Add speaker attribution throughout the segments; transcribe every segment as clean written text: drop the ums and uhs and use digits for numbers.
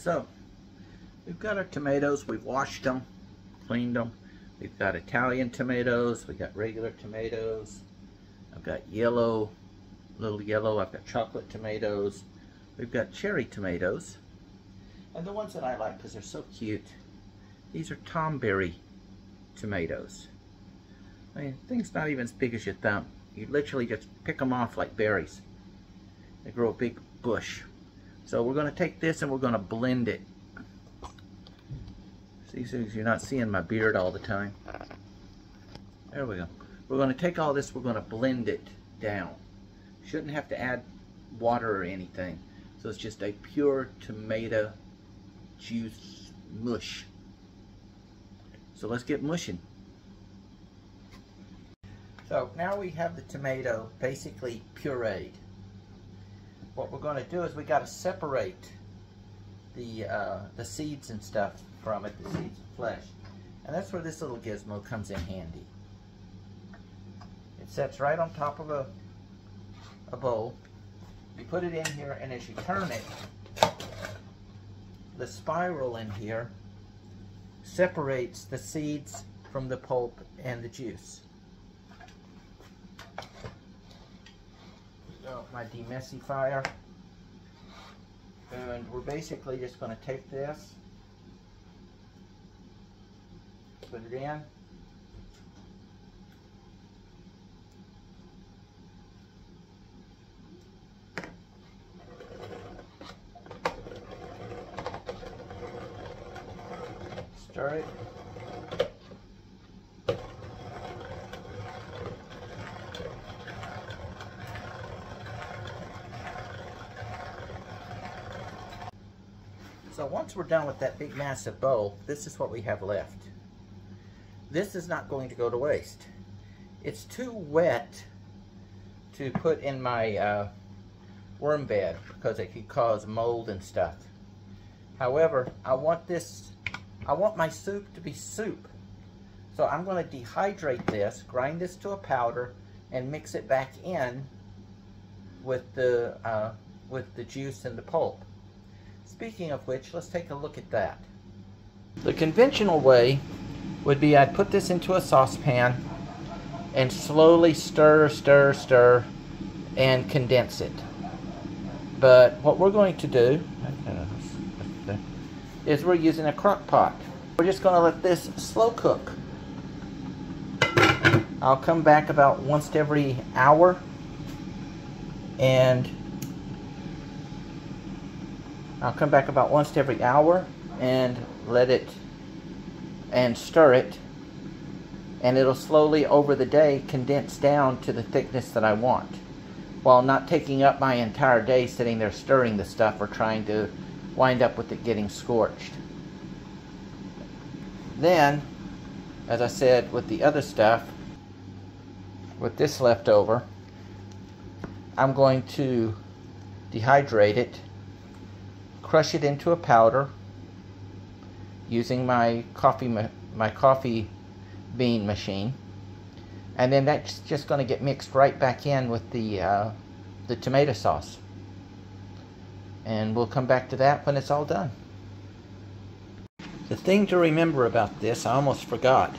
Speaker 1: So, we've got our tomatoes. We've washed them, cleaned them. We've got Italian tomatoes. We've got regular tomatoes. I've got yellow, little yellow. I've got chocolate tomatoes. We've got cherry tomatoes. And the ones that I like because they're so cute, these are Tomberry tomatoes. I mean, things not even as big as your thumb. You literally just pick them off like berries. They grow a big bush. So we're going to take this and we're going to blend it. See, so you're not seeing my beard all the time. There we go. We're going to take all this, we're going to blend it down. Shouldn't have to add water or anything. So it's just a pure tomato juice mush. So let's get mushing. So now we have the tomato basically pureed. What we're going to do is we got to separate the seeds and stuff from it, the seeds and flesh. And that's where this little gizmo comes in handy. It sits right on top of a bowl. You put it in here, and as you turn it, the spiral in here separates the seeds from the pulp and the juice. So my demessifier, and we're basically just going to take this, put it in, stir it. So once we're done with that big massive bowl, this is what we have left. This is not going to go to waste. It's too wet to put in my worm bed because it could cause mold and stuff. However, I want my soup to be soup. So I'm going to dehydrate this, grind this to a powder, and mix it back in with the juice and the pulp. Speaking of which, let's take a look at that. The conventional way would be I'd put this into a saucepan and slowly stir, stir, stir, and condense it. But what we're going to do is we're using a crock pot. We're just going to let this slow cook. I'll come back about once every hour and let it and stir it, and it'll slowly over the day condense down to the thickness that I want, while not taking up my entire day sitting there stirring the stuff or trying to wind up with it getting scorched. Then, as I said with the other stuff, with this leftover, I'm going to dehydrate it, crush it into a powder using my coffee bean machine, and then that's just going to get mixed right back in with the tomato sauce, and we'll come back to that when it's all done. The thing to remember about this, I almost forgot,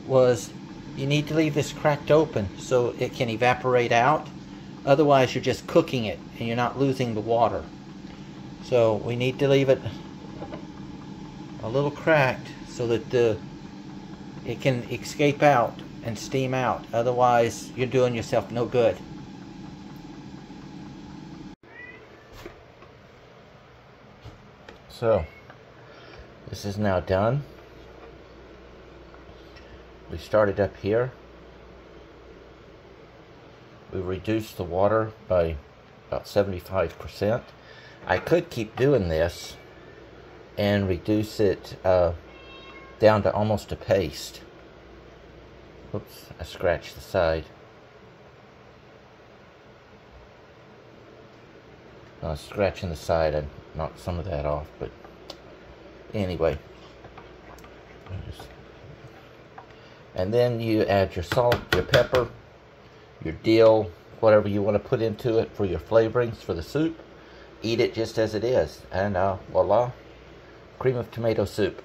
Speaker 1: was you need to leave this cracked open so it can evaporate out. Otherwise you're just cooking it and you're not losing the water. So we need to leave it a little cracked so that it can escape out and steam out. Otherwise you're doing yourself no good. So this is now done. We started up here. We reduced the water by about 75%. I could keep doing this and reduce it down to almost a paste. Oops, I scratched the side. I was scratching the side, I knocked some of that off, but anyway. And then you add your salt, your pepper, your dill, whatever you want to put into it for your flavorings for the soup. eat it just as it is. And voila, cream of tomato soup.